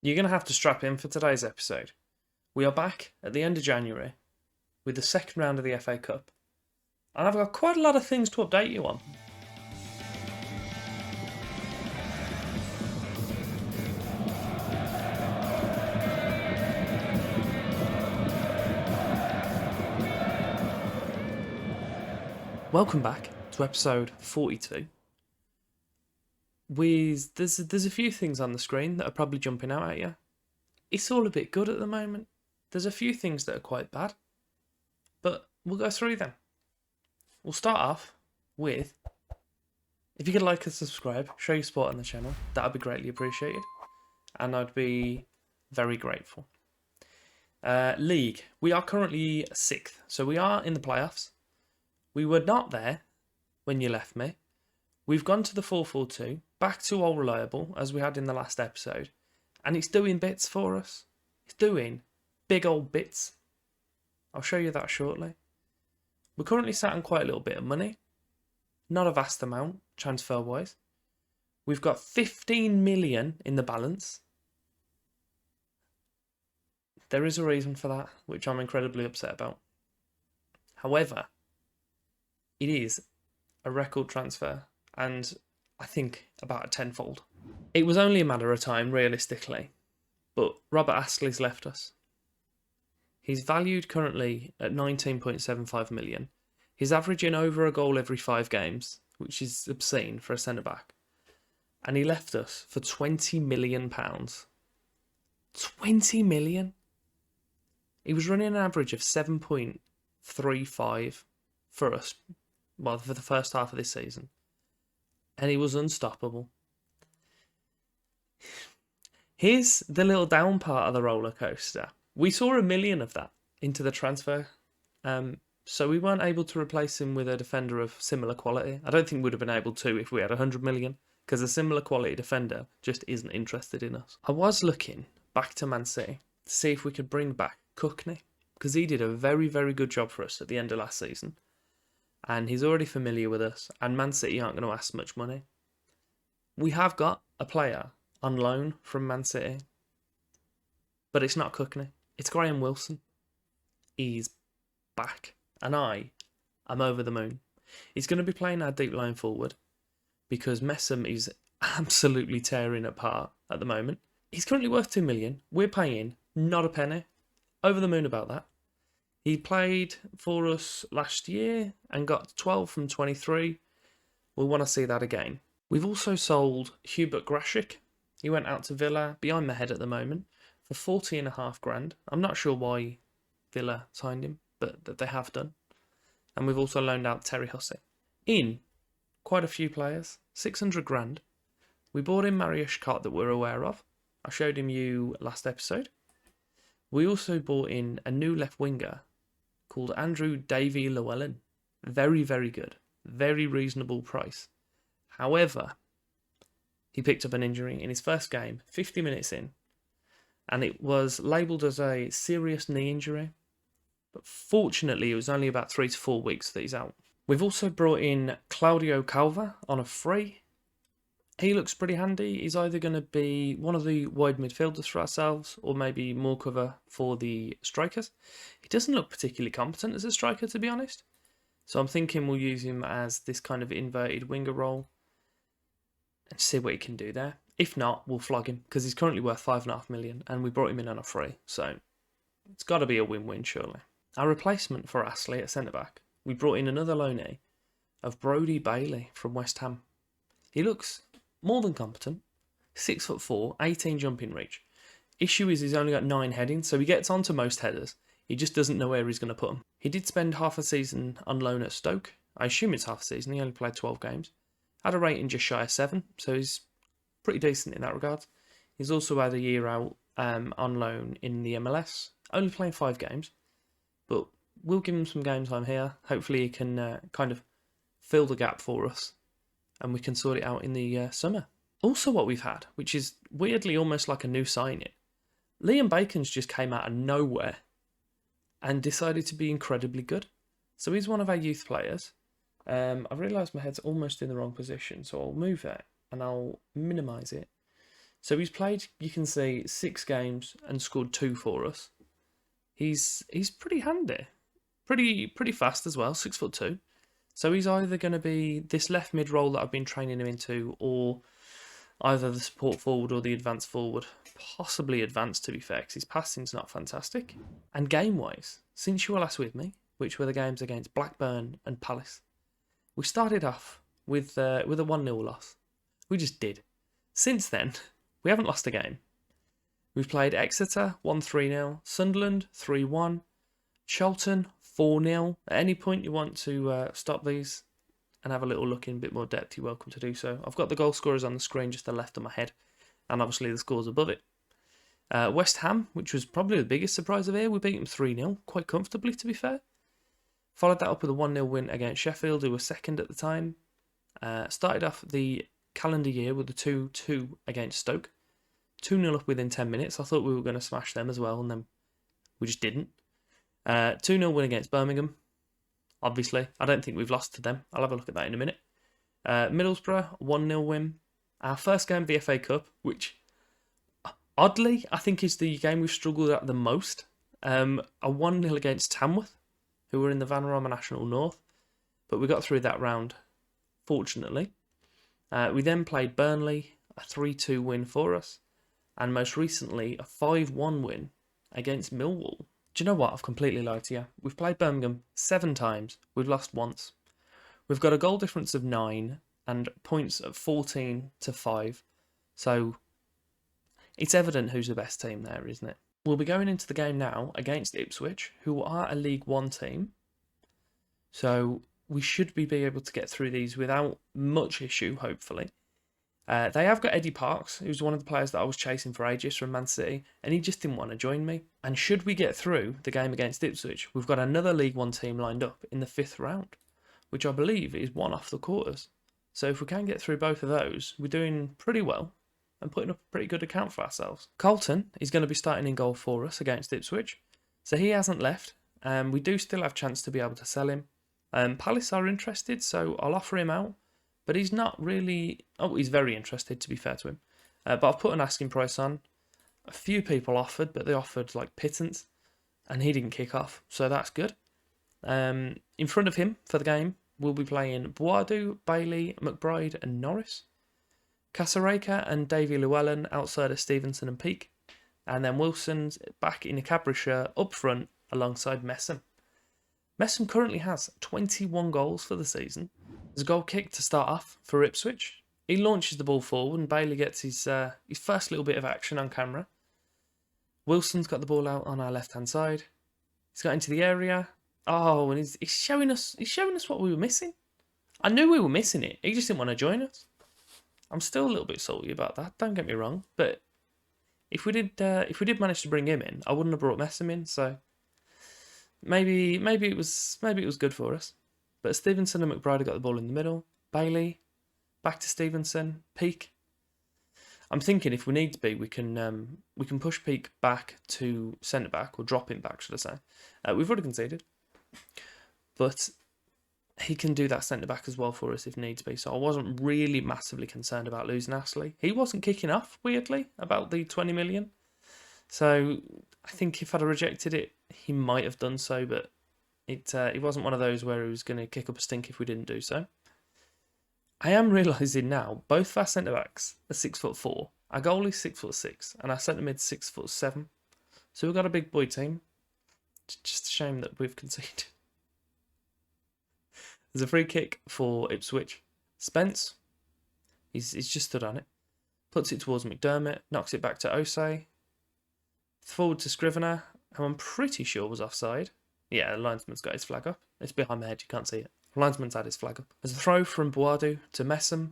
You're going to have to strap in for today's episode. We are back at the end of January with the second round of the FA Cup, and I've got quite a lot of things to update you on. Welcome back to episode 42. There's a few things on the screen that are probably jumping out at you. It's all a bit good at the moment. There's a few things that are quite bad, but we'll go through them. We'll start off with, if you could like and subscribe, show your support on the channel, that would be greatly appreciated, and I'd be very grateful. League, we are currently 6th, so we are in the playoffs. We were not there when you left me. We've gone to the 4-4-2, back to all reliable, as we had in the last episode, and it's doing bits for us. It's doing big old bits. I'll show you that shortly. We're currently sat on quite a little bit of money. Not a vast amount, transfer-wise. We've got 15 million in the balance. There is a reason for that, which I'm incredibly upset about. However, it is a record transfer, and I think about a tenfold. It was only a matter of time, realistically, but Robert Astley's left us. He's valued currently at 19.75 million. He's averaging over a goal every 5 games, which is obscene for a centre-back. And he left us for £20 million. 20 million? He was running an average of 7.35 for us, well, for the first half of this season. And he was unstoppable. Here's the little down part of the roller coaster. We saw 1 million of that into the transfer. So we weren't able to replace him with a defender of similar quality. I don't think we'd have been able to if we had 100 million, because a similar quality defender just isn't interested in us. I was looking back to Man City to see if we could bring back Cookney, because he did a very, very good job for us at the end of last season. And he's already familiar with us, and Man City aren't going to ask much money. We have got a player on loan from Man City, but it's not Cookney. It's Graham Wilson. He's back, and I am over the moon. He's going to be playing our deep line forward, because Messam is absolutely tearing apart at the moment. He's currently worth 2 million. We're paying not a penny. Over the moon about that. He played for us last year and got 12 from 23. We'll want to see that again. We've also sold Hubert Grashik. He went out to Villa, behind my head at the moment, for 40.5 grand. I'm not sure why Villa signed him, but that they have done. And we've also loaned out Terry Hussey. In quite a few players, 600 grand. We bought in Mariusz Kot that we're aware of. I showed him you last episode. We also bought in a new left winger called Andrew Davy Llewellyn. Very, very good. Very reasonable price. However, he picked up an injury in his first game, 50 minutes in, and it was labelled as a serious knee injury. But fortunately, it was only about 3 to 4 weeks that he's out. We've also brought in Claudio Calva on a free. He looks pretty handy. He's either going to be one of the wide midfielders for ourselves, or maybe more cover for the strikers. He doesn't look particularly competent as a striker, to be honest. So I'm thinking we'll use him as this kind of inverted winger role and see what he can do there. If not, we'll flog him, because he's currently worth 5.5 million, and we brought him in on a free. So it's got to be a win-win, surely. Our replacement for Astley at centre-back, we brought in another loanee of Brodie Bailey from West Ham. He looks more than competent. 6'4", 18 jumping reach. Issue is he's only got 9 headings, so he gets onto most headers. He just doesn't know where he's going to put them. He did spend half a season on loan at Stoke. I assume it's half a season. He only played 12 games. Had a rating just shy of 7, so he's pretty decent in that regard. He's also had a year out on loan in the MLS. Only playing 5 games, but we'll give him some game time here. Hopefully he can kind of fill the gap for us, and we can sort it out in the summer. Also what we've had, which is weirdly almost like a new signing, Liam Bacon's just came out of nowhere and decided to be incredibly good. So he's one of our youth players. I've realised my head's almost in the wrong position, so I'll move it and I'll minimise it So he's played, you can see, 6 games and scored 2 for us. He's pretty handy, pretty fast as well, 6'2". So he's either going to be this left mid role that I've been training him into, or either the support forward or the advanced forward. Possibly advanced, to be fair, because his passing's not fantastic. And game-wise, since you were last with me, which were the games against Blackburn and Palace, we started off with a 1-0 loss. We just did. Since then, we haven't lost a game. We've played Exeter 1-3-0, Sunderland 3-1, Charlton 4-0. At any point you want to stop these and have a little look in a bit more depth, you're welcome to do so. I've got the goal scorers on the screen just to the left of my head, and obviously the scores above it. West Ham, which was probably the biggest surprise of here, we beat them 3-0, quite comfortably to be fair. Followed that up with a 1-0 win against Sheffield, who were second at the time. Started off the calendar year with a 2-2 against Stoke. 2-0 up within 10 minutes. I thought we were going to smash them as well, and then we just didn't. 2-0 win against Birmingham. Obviously, I don't think we've lost to them. I'll have a look at that in a minute. Middlesbrough, 1-0 win. Our first game of the FA Cup, which oddly I think is the game we've struggled at the most. A 1-0 against Tamworth, who were in the Vanarama National North. But we got through that round, fortunately. We then played Burnley, a 3-2 win for us. And most recently, a 5-1 win against Millwall. Do you know what? I've completely lied to you. We've played Birmingham 7 times. We've lost once. We've got a goal difference of 9 and points of 14-5. So it's evident who's the best team there, isn't it? We'll be going into the game now against Ipswich, who are a League One team. So we should be able to get through these without much issue, hopefully. They have got Eddie Parks, who's one of the players that I was chasing for ages from Man City, and he just didn't want to join me. And should we get through the game against Ipswich, we've got another League One team lined up in the 5th round, which I believe is one off the quarters. So if we can get through both of those, we're doing pretty well and putting up a pretty good account for ourselves. Carlton is going to be starting in goal for us against Ipswich, so he hasn't left. We do still have a chance to be able to sell him. Palace are interested, so I'll offer him out. But he's not really... Oh, he's very interested, to be fair to him. But I've put an asking price on. A few people offered, but they offered like pittance. And he didn't kick off, so that's good. In front of him for the game, we'll be playing Boadu, Bailey, McBride and Norris. Casareka and Davy Llewellyn outside of Stevenson and Peake. And then Wilson's back in a Cadbury shirt up front alongside Messam. Messam currently has 21 goals for the season. There's a goal kick to start off for Ipswich. He launches the ball forward and Bailey gets his first little bit of action on camera. Wilson's got the ball out on our left-hand side. He's got into the area. Oh, and he's showing us what we were missing. I knew we were missing it. He just didn't want to join us. I'm still a little bit salty about that. Don't get me wrong, but if we did manage to bring him in, I wouldn't have brought Messam in. So maybe it was good for us. But Stevenson and McBride have got the ball in the middle. Bailey, back to Stevenson, Peake. I'm thinking if we need to be, we can push Peake back to centre back, or drop him back, should I say? We've already conceded, but he can do that centre back as well for us if needs be. So I wasn't really massively concerned about losing Ashley. He wasn't kicking off weirdly about the 20 million. So I think if I'd have rejected it, he might have done so, but it wasn't one of those where he was going to kick up a stink if we didn't do so. I am realising now, both of our centre-backs are 6'4". Our goalie's 6'6", and our centre-mid's 6'7". So we've got a big boy team. It's just a shame that we've conceded. There's a free kick for Ipswich. Spence, he's just stood on it. Puts it towards McDermott, knocks it back to Osei. Forward to Scrivener, who I'm pretty sure was offside. Yeah, the linesman's got his flag up. It's behind my head, you can't see it. The linesman's had his flag up. There's a throw from Boadu to Messam.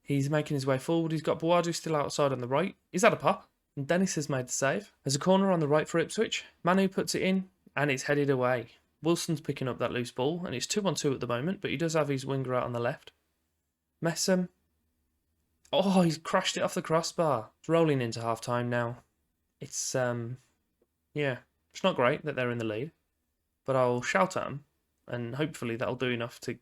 He's making his way forward. He's got Boadu still outside on the right. He's had a pop, and Dennis has made the save. There's a corner on the right for Ipswich. Manu puts it in, and it's headed away. Wilson's picking up that loose ball, and it's 2-on-2 at the moment, but he does have his winger out on the left. Messam. Oh, he's crashed it off the crossbar. It's rolling into half-time now. It's, yeah, it's not great that they're in the lead, but I'll shout at them, and hopefully that'll do enough to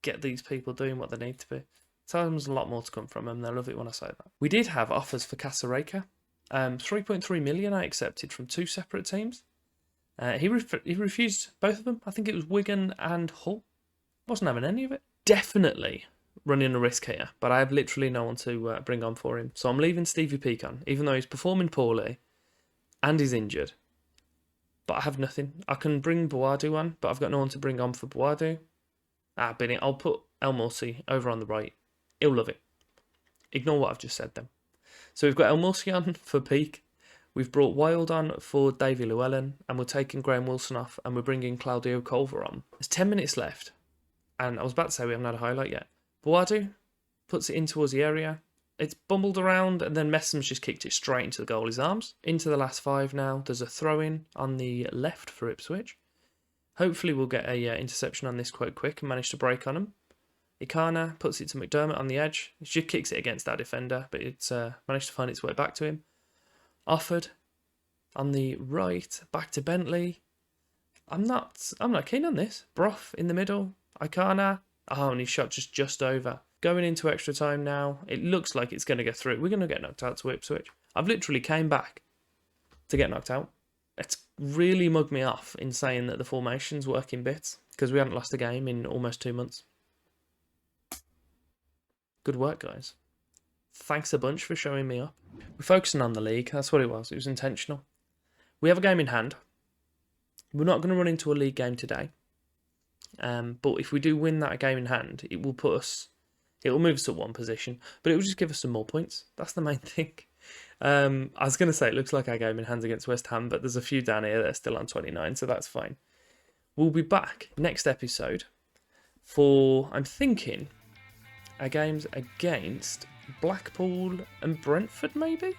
get these people doing what they need to be. Tell them there's a lot more to come from them. They'll love it when I say that. We did have offers for Casareka. 3.3 million I accepted from 2 separate teams. He refused both of them. I think it was Wigan and Hull. Wasn't having any of it. Definitely running a risk here, but I have literally no one to bring on for him. So I'm leaving Stevie Peak on, even though he's performing poorly and he's injured. But I have nothing. I can bring Boadu on, but I've got no one to bring on for Boadu. I'll put El Morsi over on the right. He'll love it. Ignore what I've just said then. So we've got El Morsi on for Peak. We've brought Wild on for Davy Llewellyn, and we're taking Graham Wilson off, and we're bringing Claudio Culver on. There's 10 minutes left, and I was about to say we haven't had a highlight yet. Boadu puts it in towards the area. It's bumbled around, and then Messham's just kicked it straight into the goalie's arms. Into the last 5 now. There's a throw-in on the left for Ipswich. Hopefully we'll get a interception on this quite quick and manage to break on him. Ikana puts it to McDermott on the edge. He just kicks it against that defender, but it's managed to find its way back to him. Offord on the right, back to Bentley. I'm not keen on this. Brough in the middle. Ikana. Oh, and his shot just over. Going into extra time now. It looks like it's going to go through. We're going to get knocked out to Ipswich. I've literally came back to get knocked out. It's really mugged me off in saying that the formation's working bits, because we haven't lost a game in almost 2 months. Good work, guys. Thanks a bunch for showing me up. We're focusing on the league. That's what it was. It was intentional. We have a game in hand. We're not going to run into a league game today. But if we do win that game in hand, it will move us to 1 position, but it will just give us some more points. That's the main thing. I was going to say it looks like our game in hand against West Ham, but there's a few down here that are still on 29, so that's fine. We'll be back next episode for, I'm thinking, our games against Blackpool and Brentford, maybe?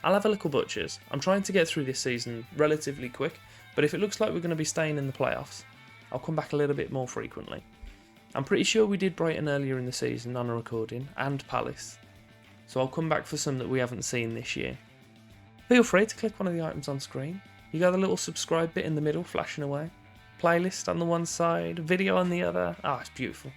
I'll have a look at Butchers. I'm trying to get through this season relatively quick, but if it looks like we're going to be staying in the playoffs, I'll come back a little bit more frequently. I'm pretty sure we did Brighton earlier in the season on a recording, and Palace. So I'll come back for some that we haven't seen this year. Feel free to click one of the items on screen. You got the little subscribe bit in the middle flashing away. Playlist on the one side, video on the other. It's beautiful.